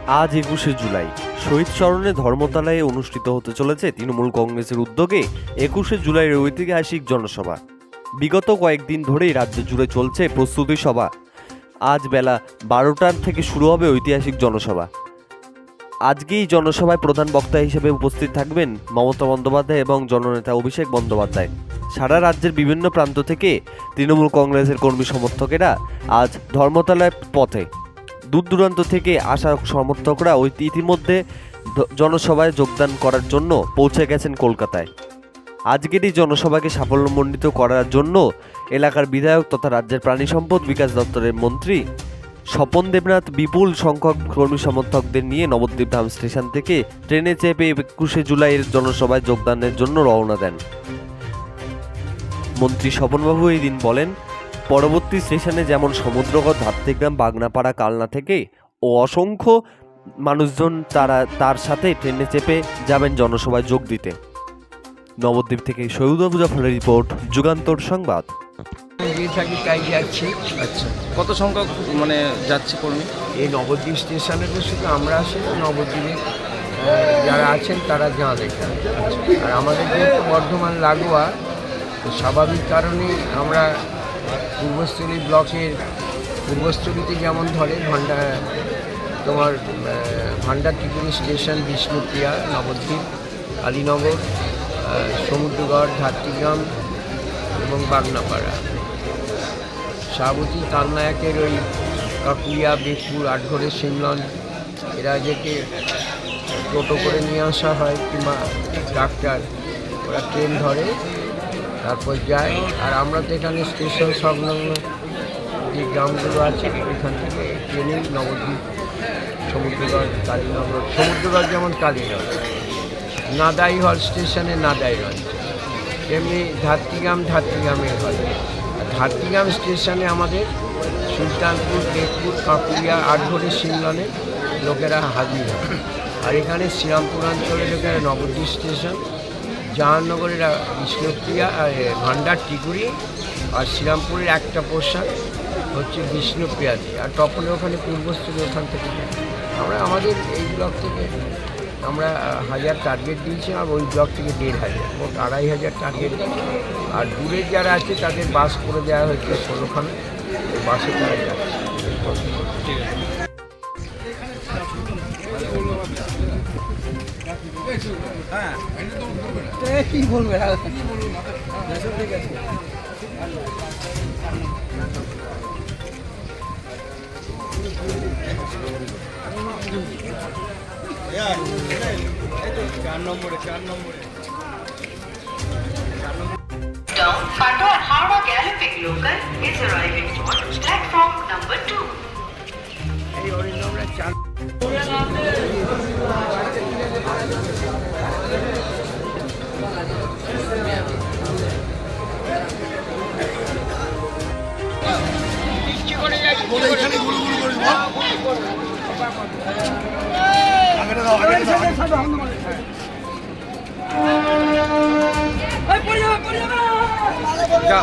আজ ২১শে জুলাই শহীদ স্মরণে ধর্মতলায় অনুষ্ঠিত হতে চলেছে তৃণমূল কংগ্রেসের উদ্যোগে ২১শে জুলাইয়ের ঐতিহাসিক জনসভা। বিগত কয়েকদিন ধরেই রাজ্য জুড়ে চলছে প্রস্তুতি সভা। আজ বেলা ১২টার থেকে শুরু হবে ঐতিহাসিক জনসভা। আজকে এই জনসভায় প্রধান বক্তা হিসেবে উপস্থিত থাকবেন মমতা বন্দ্যোপাধ্যায় এবং জননেতা অভিষেক বন্দ্যোপাধ্যায়। সারা রাজ্যের বিভিন্ন প্রান্ত থেকে তৃণমূল কংগ্রেসের কর্মী সমর্থকেরা আজ ধর্মতলায় পথে। দূর দূরান্ত থেকে আসা সমর্থকরা ইতিমধ্যে জনসভায় যোগদান করার জন্য পৌঁছে গেছেন কলকাতায়। আজকের এই জনসভাকে সাফল্যমণ্ডিত করার জন্য এলাকার বিধায়ক তথা রাজ্যের প্রাণী সম্পদ বিকাশ দপ্তরের মন্ত্রী স্বপন দেবনাথ বিপুল সংখ্যক কর্মী সমর্থকদের নিয়ে নবদ্বীপ ধাম স্টেশন থেকে ট্রেনে চেপে ২১শে জুলাইয়ের জনসভায় যোগদানের জন্য রওনা দেন। মন্ত্রী স্বপনবাবু এই দিন বলেন, পরবর্তী স্টেশনে যেমন সমুদ্রগড়, ধাত্রীগ্রাম, বাগনাপাড়া, কালনা থেকে ও অসংখ্য মানুষজন তার সাথে ট্রেনে চেপে যাবেন জনসভায় যোগ দিতে। নবদ্বীপ থেকে সৈয়দ আবু জাফরের রিপোর্ট, যুগান্তর সংবাদ। তাই যাচ্ছি। আচ্ছা, কত সংখ্যক যাচ্ছে কর্মী? এই নবদ্বীপ স্টেশনে তো শুধু আমরা আসি, নবদ্বীপে যারা আছেন তারা যান এখানে। আর আমাদের যেহেতু বর্ধমান লাগোয়া, স্বাভাবিক কারণেই আমরা পূর্বস্থলী ব্লকের পূর্বস্থলীতে যেমন ধরে ভান্ডারটিকুনি স্টেশন, বিষ্ণুপ্রিয়া, নবদ্বীপ, কালীনগর, সমুদ্রগড়, ধাত্রীগ্রাম এবং বাগনাপাড়া, শাহবতী, কালনায়কের ওই কাকুলিয়া, বেগপুর, আটঘরে, সিমলন, এরা যেকে টোটো করে নিয়ে আসা হয় কিংবা ডাক্তার, ওরা ট্রেন ধরে তারপর যায়। আর আমরা তো এখানে স্টেশন সংলগ্ন যে গ্রামগুলো আছে এখান থেকে ট্রেনে নবদ্বীপ, সমুদ্রগড়, কালীনগর, সমুদ্রগড় যেমন কালীনগর, নাদাই হল স্টেশনে নাদাই রঞ্জ, তেমনি ধাত্রীগ্রামে হল। ধাত্রীগ্রাম স্টেশনে আমাদের সুলতানপুর, বেগপুর, কাকুলিয়া, আটঘরে, সিমলনে লোকেরা হাজির হয়। আর এখানে শ্রীরামপুরাঞ্চলের লোকেরা নবদ্বীপ স্টেশন, জাহাননগরের বিষ্ণুপ্রিয়া, ভান্ডারটিকুনি, আর শ্রীরামপুরের একটা পোর্শন হচ্ছে বিষ্ণুপ্রিয়াতে, আর তপনে ওখানে পূর্বস্থলী, ওখান থেকে আমাদের এই ব্লক থেকে আমরা 1000 টার্গেট দিয়েছি, আর ওই ব্লক থেকে 1500, মোট 2500 টার্গেট। আর দূরের যারা আছে তাদের বাস করে দেওয়া হয়েছে 16খানা, ওই বাসে তারা যাচ্ছে। কি বলবে? Down Katwa Howrah Galloping Local is arriving on platform number 2. এই অরিন্দমরা চাল যা